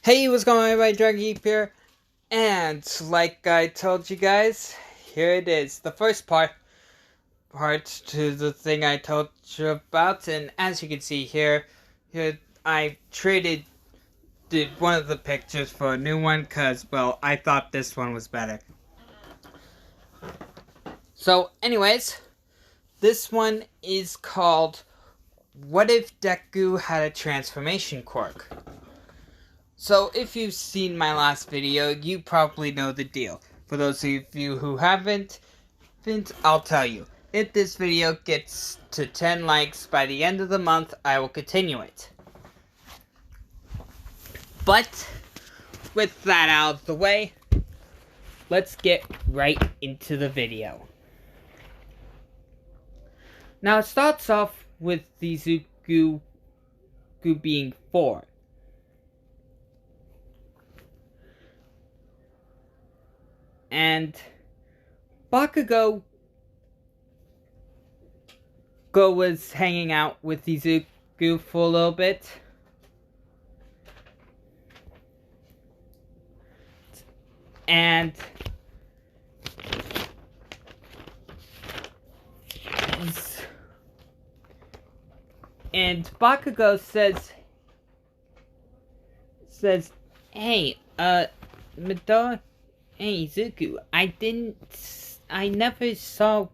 Hey, what's going on, everybody? Draggy here, and like I told you guys, here it is, the first part to the thing I told you about, and as you can see here I did one of the pictures for a new one, cause well, I thought this one was better. So, anyways, this one is called "What If Deku Had a Transformation Quirk?" So, if you've seen my last video, you probably know the deal. For those of you who haven't, I'll tell you. If this video gets to 10 likes by the end of the month, I will continue it. But, with that out of the way, let's get right into the video. Now, it starts off with the Izuku being 4. And Bakugo was hanging out with Izuku for a little bit. And Bakugo says, "Hey, Midori, hey, Izuku, I never saw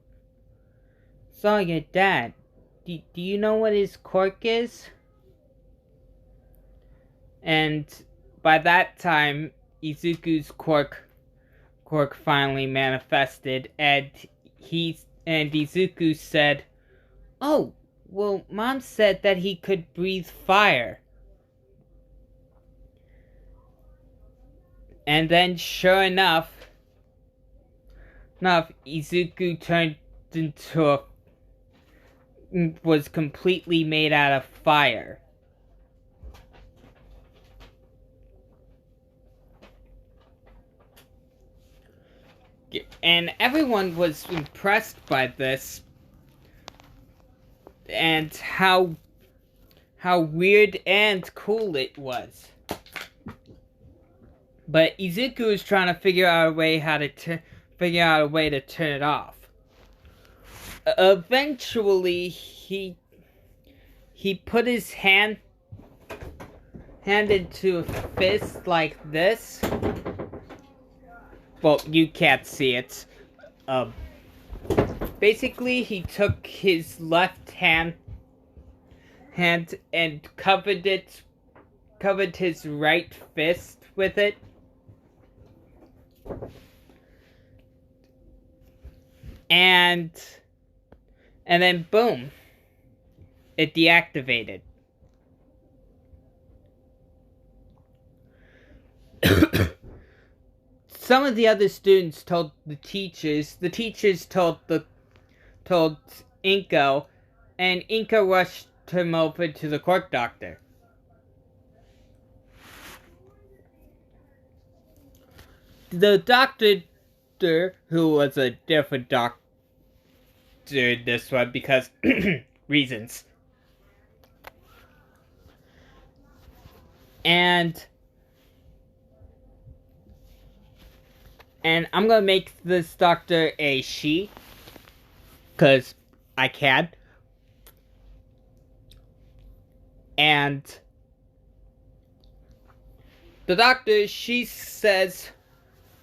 your dad. Do you know what his quirk is?" And by that time, Izuku's quirk finally manifested, and Izuku said, "Oh, well, Mom said that he could breathe fire." And then, sure enough, Izuku was completely made out of fire. And everyone was impressed by this, and how weird and cool it was. But Izuku was trying to figure out a way to turn it off. Eventually, he put his hand into a fist like this. Well, you can't see it. Basically, he took his left hand and covered his right fist with it. And then boom, it deactivated. Some of the other students told the teachers told Inko, and Inko rushed him over to the quirk doctor. The doctor, who was a different doctor this one because reasons. And I'm gonna make this doctor a she, cause I can. And the doctor, she says,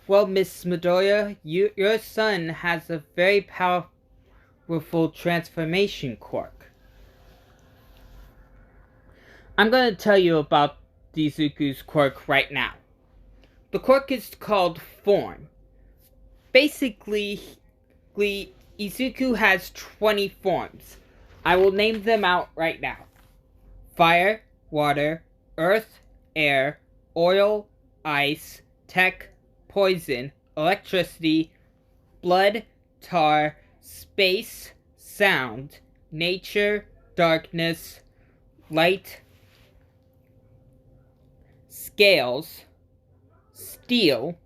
"Well, Miss Midoriya, your son has a very powerful transformation quirk. I'm going to tell you about Izuku's quirk right now. The quirk is called Form. Basically, Izuku has 20 forms. I will name them out right now. Fire, water, earth, air, oil, ice, tech, poison, electricity, blood, tar, space, sound, nature, darkness, light, scales, steel,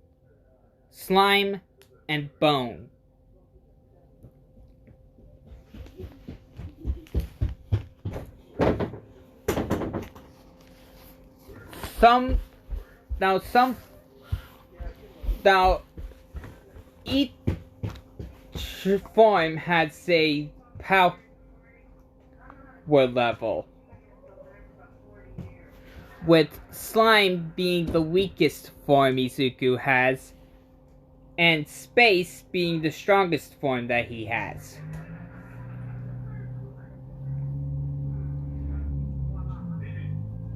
slime, and bone." Some Now now each form has a power level, with slime being the weakest form Izuku has, and space being the strongest form that he has.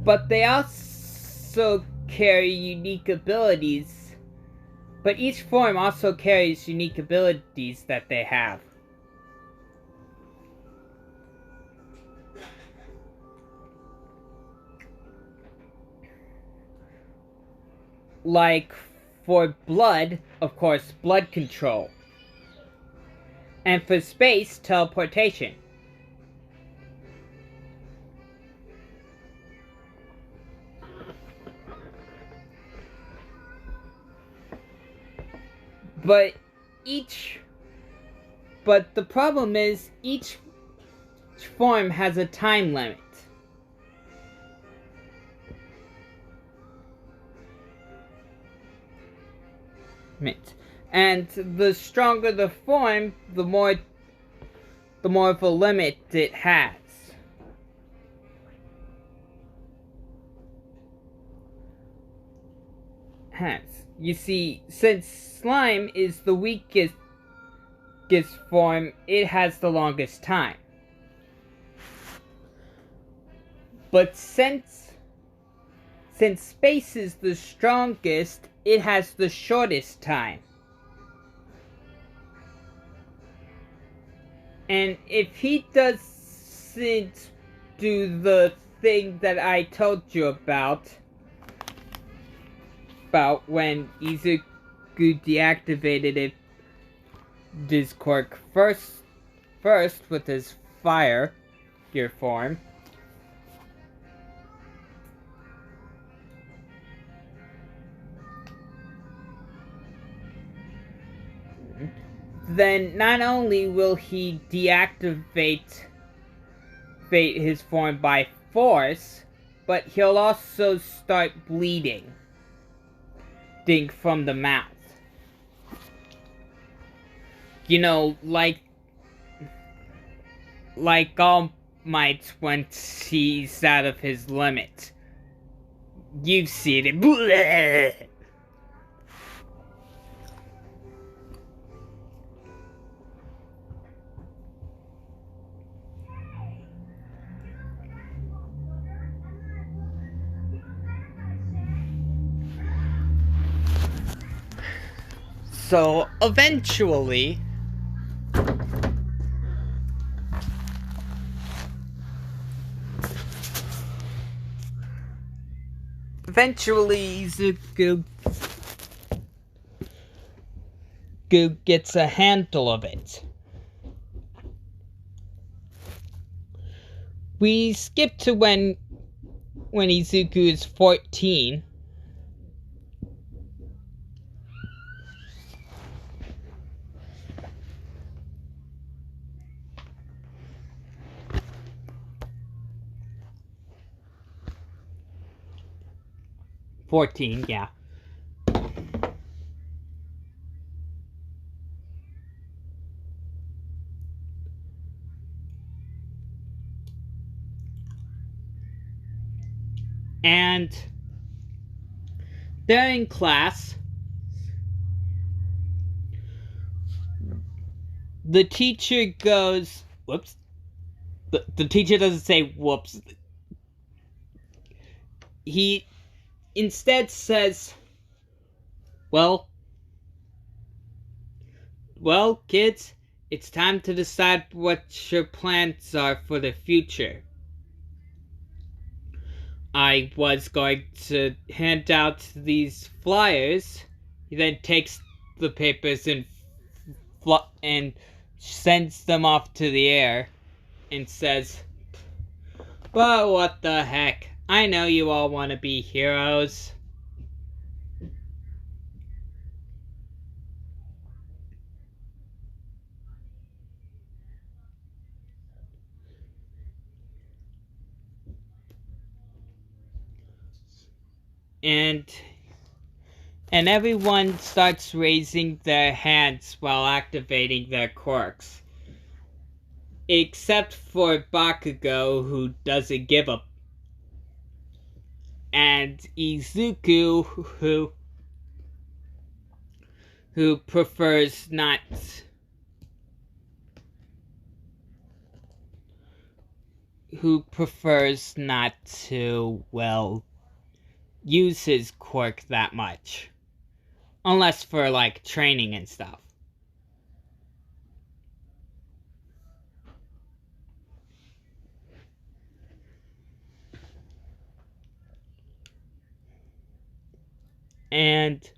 But they also carry unique abilities. But each form also carries unique abilities that they have. Like for blood, of course, blood control. And for space, teleportation. But the problem is each form has a time limit. And the stronger the form, the more of a limit it has. You see, since slime is the weakest form, it has the longest time. But since space is the strongest, it has the shortest time. And if he doesn't do the thing that I told you about when Izuku deactivated his quirk first with his fire gear form, then not only will he deactivate his form by force, but he'll also start bleeding from the mouth. You know, like All Might once he's out of his limit. You've seen it. Bleh. So eventually, Izuku gets a handle of it. We skip to when Izuku is 14. Yeah. And they're in class. The teacher goes, whoops. The teacher doesn't say whoops. He instead says, well, kids, it's time to decide what your plans are for the future. I was going to hand out these flyers. He then takes the papers and sends them off to the air and says, "But what the heck? I know you all want to be heroes." And and everyone starts raising their hands while activating their quirks. Except for Bakugo, who doesn't give up. And Izuku, who prefers not to, well, use his quirk that much. Unless for, like, training and stuff. And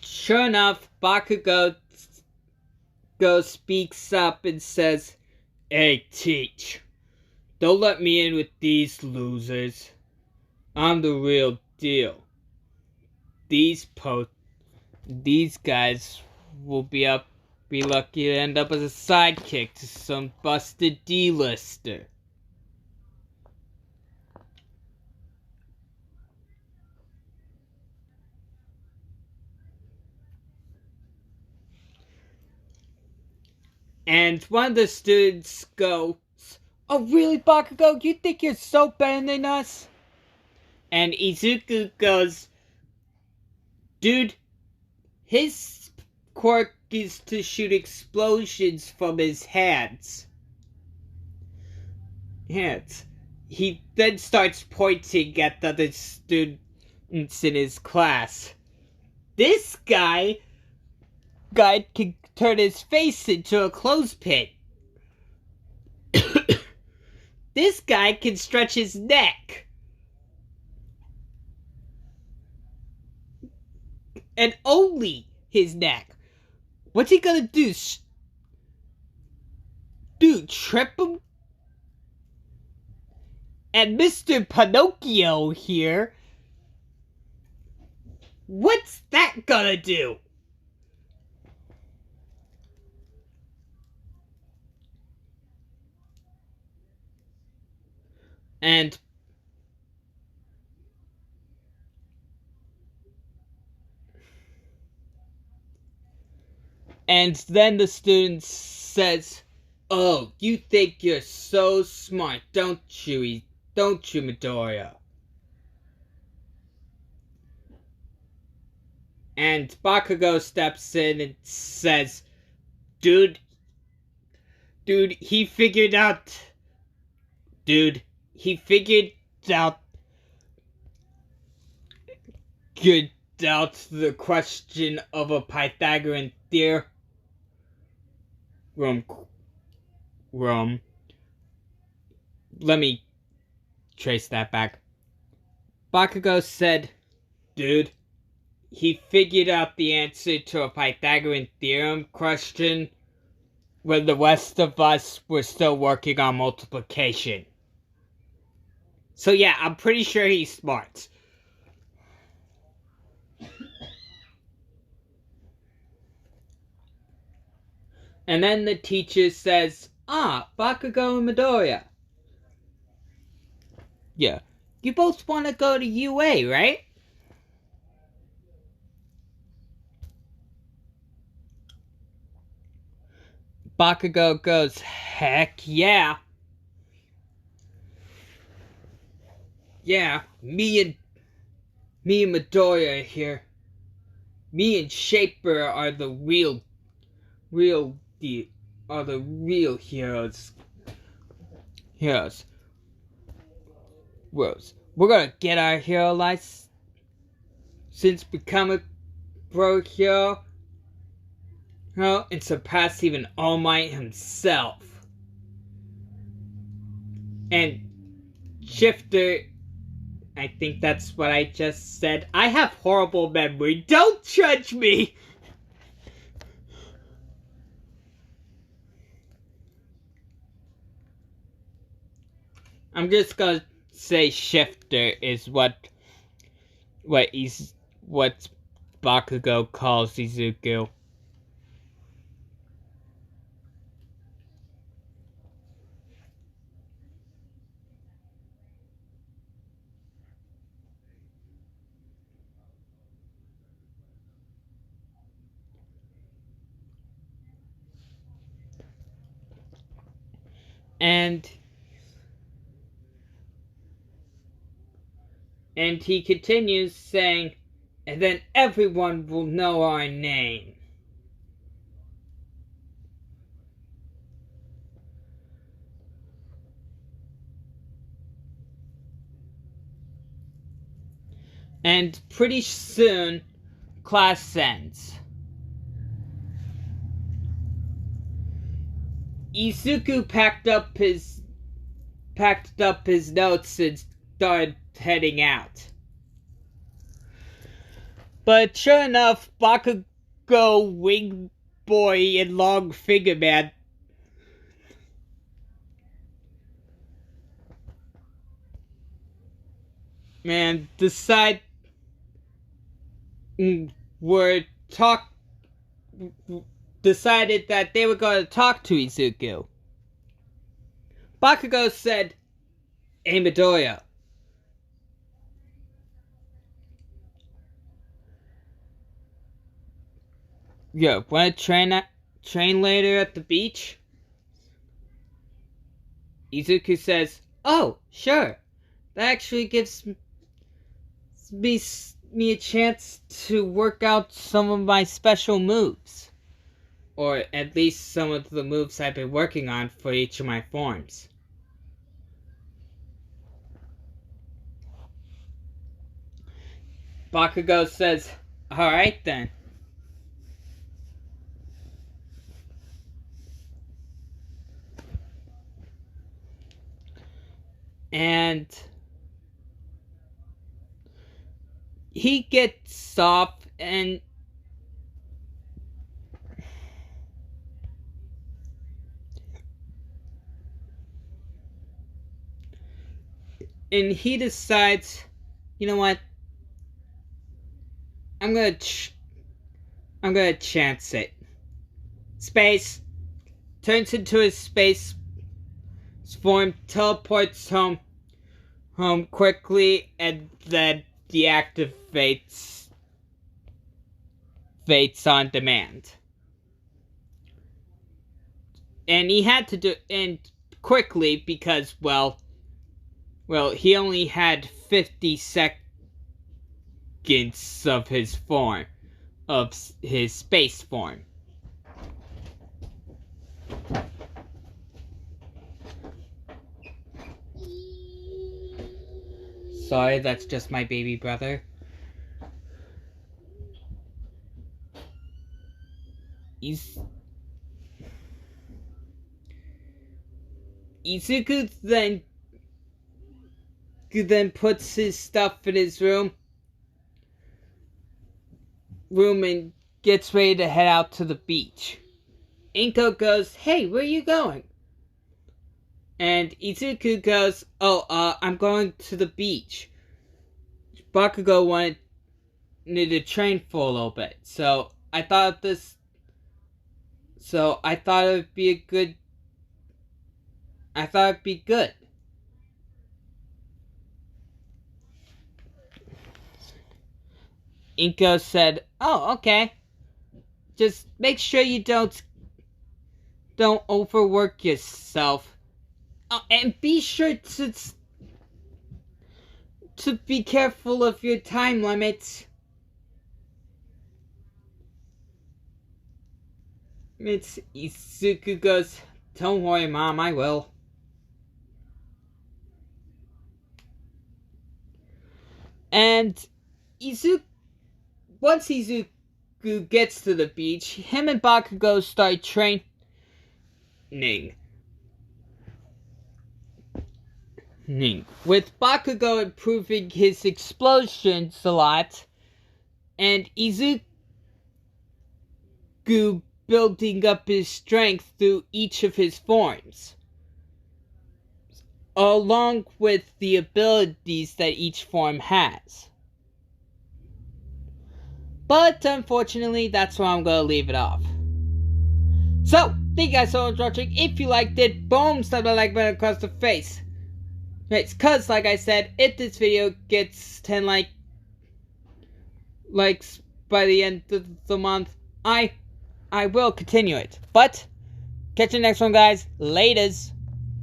sure enough, Bakugo speaks up and says, "Hey, Teach, don't let me in with these losers. I'm the real deal. These guys will be lucky to end up as a sidekick to some busted D-lister." And one of the students goes, "Oh really, Bakugo? You think you're so better than us?" And Izuku goes, "Dude, his quirk is to shoot explosions from his hands." He then starts pointing at the other students in his class. This guy can turn his face into a clothespin. This guy can stretch his neck. And only his neck. What's he gonna do? Trip him? And Mr. Pinocchio here, what's that gonna do? And then the student says, "Oh, you think you're so smart, don't you, Midoriya?" And Bakugo steps in and says, Dude, he figured out the question of a Pythagorean theorem. Let me trace that back. Bakugo said, "Dude, he figured out the answer to a Pythagorean theorem question when the rest of us were still working on multiplication." So yeah, I'm pretty sure he's smart. And then the teacher says, Bakugo and Midoriya. Yeah, you both want to go to UA, right? Bakugo goes, "Heck yeah. Yeah, me and Midoriya are here. Me and Shaper are the real heroes. We're gonna get our hero license, become a pro hero, and surpass even All Might himself." And Shifter, I think that's what I just said. I have horrible memory. Don't judge me! I'm just gonna say Shifter is what Bakugo calls Izuku. And he continues saying, and then everyone will know our name. And pretty soon, class ends. Izuku packed up his notes and started heading out. But sure enough, Bakugo, Wing Boy, and Long Finger Man decided that they were going to talk to Izuku. Bakugo said, "Hey Midoriya, yo, wanna train later at the beach?" Izuku says, "Oh, sure. That actually gives me a chance to work out some of my special moves. Or at least some of the moves I've been working on for each of my forms." Bakugo says, "Alright then." And he gets off and he decides, you know what? I'm gonna chance it. Space turns into his space form, teleports home quickly, and then deactivates on demand. And he had to do it quickly because, well, he only had 50 seconds of his space form. Sorry, that's just my baby brother. Izuku then puts his stuff in his room and gets ready to head out to the beach. Inko goes, "Hey, where are you going?" And Izuku goes, "Oh, I'm going to the beach." Bakugo wanted to train for a little bit, so I thought it would be good. Inko said, "Oh, okay. Just make sure you don't overwork yourself. Oh, and be sure to be careful of your time limits." Izuku goes, "Don't worry, Mom, I will." And once Izuku gets to the beach, him and Bakugo start training. With Bakugo improving his explosions a lot, and Izuku building up his strength through each of his forms, along with the abilities that each form has. But unfortunately, that's where I'm going to leave it off. So, thank you guys so much for watching. If you liked it, boom, slap the like button across the face. Because, like I said, if this video gets 10 likes by the end of the month, I will continue it. But, catch you next one, guys. Laters.